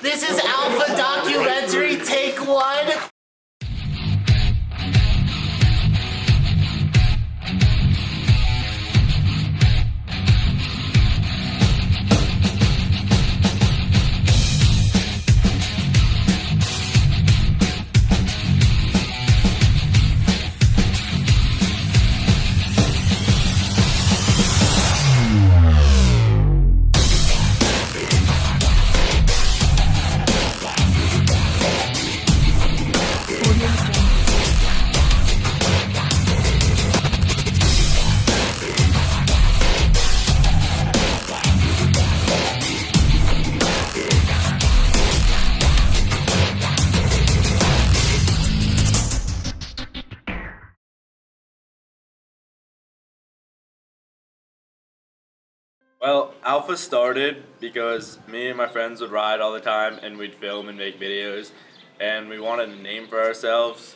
This is Alpha Documentary Take 1. Well, Alpha started because me and my friends would ride all the time and we'd film and make videos, and we wanted a name for ourselves,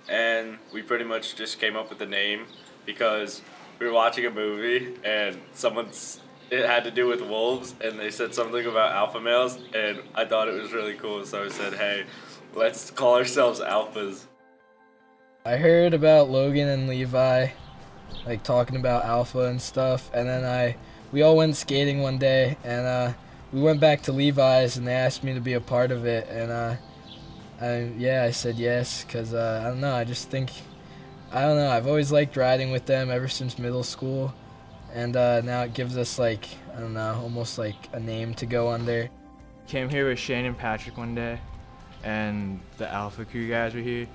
and we pretty much just came up with the name because we were watching a movie and it had to do with wolves, and they said something about alpha males, and I thought it was really cool, so I said, hey, let's call ourselves Alphas. I heard about Logan and Levi, like talking about Alpha and stuff, and then we all went skating one day, and we went back to Levi's, and they asked me to be a part of it, and I said yes, because I don't know, I've always liked riding with them ever since middle school, and now it gives us like, I don't know, almost like a name to go under. Came here with Shane and Patrick one day, and the Alpha crew guys were here,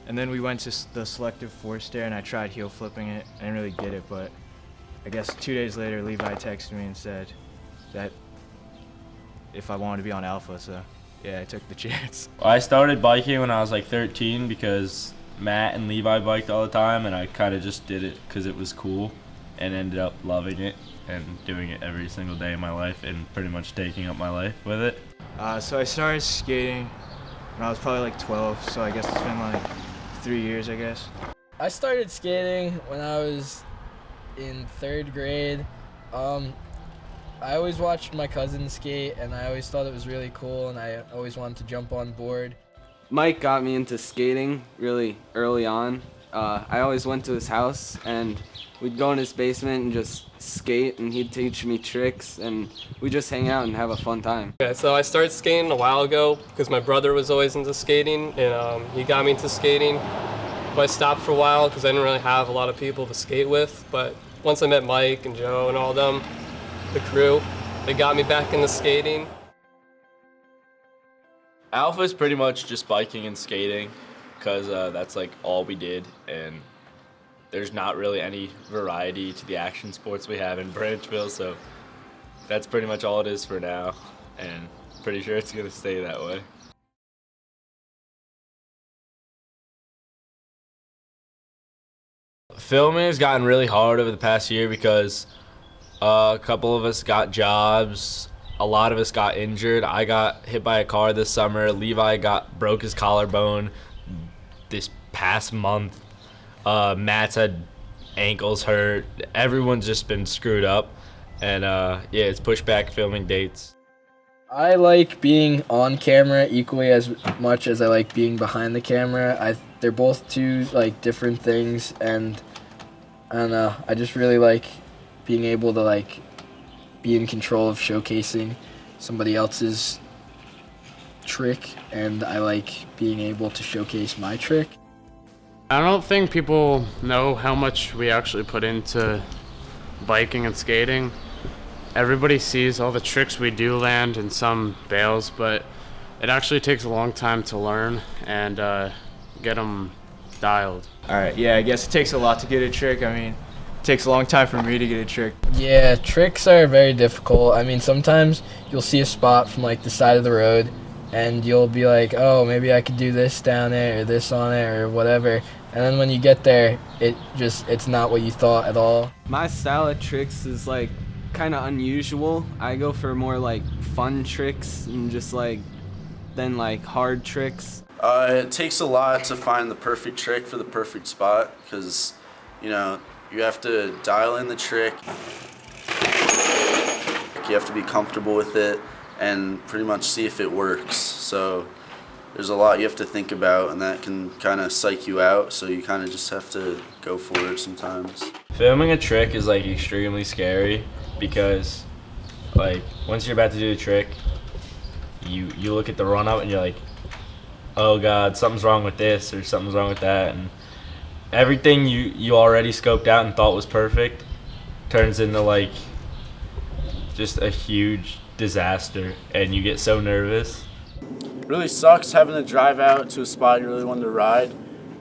and then we went to the selective force stair, and I tried heel flipping it. I didn't really get it, but I guess 2 days later, Levi texted me and said that if I wanted to be on Alpha, so yeah, I took the chance. I started biking when I was like 13 because Matt and Levi biked all the time, and I kind of just did it because it was cool and ended up loving it and doing it every single day of my life and pretty much taking up my life with it. So I started skating when I was probably like 12, so I guess it's been like 3 years, I guess. I started skating when I was in 3rd grade. I always watched my cousin skate, and I always thought it was really cool, and I always wanted to jump on board. Mike got me into skating really early on. I always went to his house, and we'd go in his basement and just skate, and he'd teach me tricks, and we'd just hang out and have a fun time. Yeah, so I started skating a while ago because my brother was always into skating, and he got me into skating. But I stopped for a while because I didn't really have a lot of people to skate with. But once I met Mike and Joe and all them, the crew, they got me back into skating. Alpha is pretty much just biking and skating because that's like all we did, and there's not really any variety to the action sports we have in Branchville, so that's pretty much all it is for now, and pretty sure it's gonna stay that way. Filming has gotten really hard over the past year because a couple of us got jobs, a lot of us got injured. I got hit by a car this summer. Levi broke his collarbone this past month. Matt's had ankles hurt. Everyone's just been screwed up, and yeah, it's pushed back filming dates. I like being on camera equally as much as I like being behind the camera. They're both two like different things, and I don't know, I just really like being able to like be in control of showcasing somebody else's trick, and I like being able to showcase my trick. I don't think people know how much we actually put into biking and skating. Everybody sees all the tricks we do land and some bails, but it actually takes a long time to learn and get them dialed. All right, yeah, I guess it takes a lot to get a trick. I mean, it takes a long time for me to get a trick. Yeah, tricks are very difficult. I mean, sometimes you'll see a spot from like the side of the road, and you'll be like, oh, maybe I could do this down there or this on it or whatever. And then when you get there, it's not what you thought at all. My style of tricks is like kind of unusual. I go for more like fun tricks and just like than like hard tricks. It takes a lot to find the perfect trick for the perfect spot because, you know, you have to dial in the trick. You have to be comfortable with it, and pretty much see if it works. So there's a lot you have to think about, and that can kind of psych you out, so you kind of just have to go for it sometimes. Filming a trick is like extremely scary because like once you're about to do the trick, you look at the run up and you're like, oh god, something's wrong with this or something's wrong with that, and everything you already scoped out and thought was perfect turns into like just a huge disaster, and you get so nervous. Really sucks having to drive out to a spot you really wanted to ride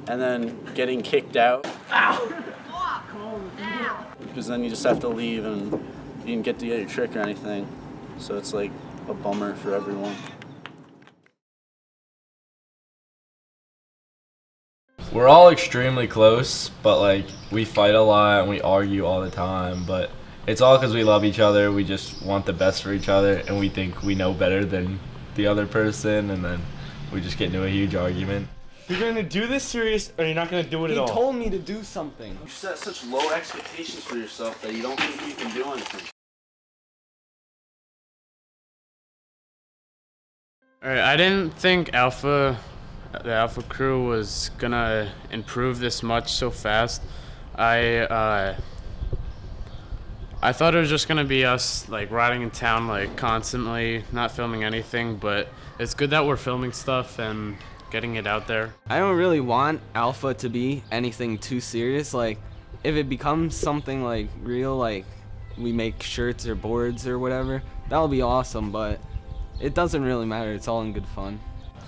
and then getting kicked out. Ow! Because then you just have to leave and you didn't get to get your trick or anything. So it's like a bummer for everyone. We're all extremely close, but like we fight a lot and we argue all the time, but it's all because we love each other. We just want the best for each other, and we think we know better than the other person, and then we just get into a huge argument. You're gonna do this serious, or you're not gonna do it at all? He told me to do something. You set such low expectations for yourself that you don't think you can do anything. Alright, I didn't think the Alpha crew was gonna improve this much so fast. I thought it was just gonna be us like riding in town like constantly, not filming anything, but it's good that we're filming stuff and getting it out there. I don't really want Alpha to be anything too serious. Like, if it becomes something like real, like we make shirts or boards or whatever, that'll be awesome, but it doesn't really matter. It's all in good fun.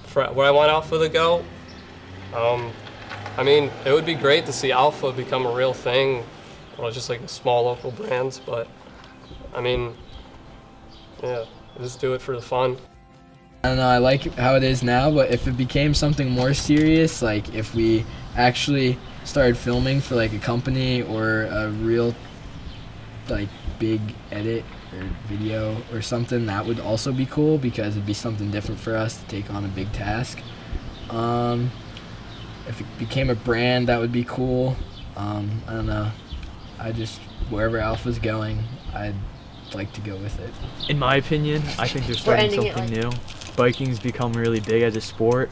For where I want Alpha to go, I mean, it would be great to see Alpha become a real thing, or just like small local brands, but I mean, yeah, just do it for the fun. I don't know, I like how it is now, but if it became something more serious, like if we actually started filming for like a company or a real like big edit or video or something, that would also be cool because it'd be something different for us to take on a big task. If it became a brand, that would be cool. I don't know. Wherever Alpha's going, I'd like to go with it. In my opinion, I think they're starting something new. Biking's become really big as a sport,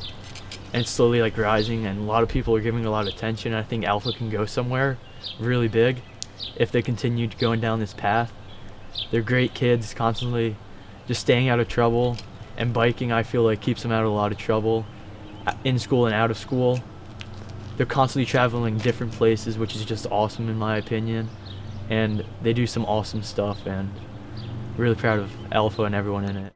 and it's slowly like rising, and a lot of people are giving a lot of attention. I think Alpha can go somewhere really big if they continue going down this path. They're great kids, constantly just staying out of trouble, and biking, I feel like, keeps them out of a lot of trouble in school and out of school. They're constantly traveling different places, which is just awesome in my opinion, and they do some awesome stuff, and really proud of Alpha and everyone in it.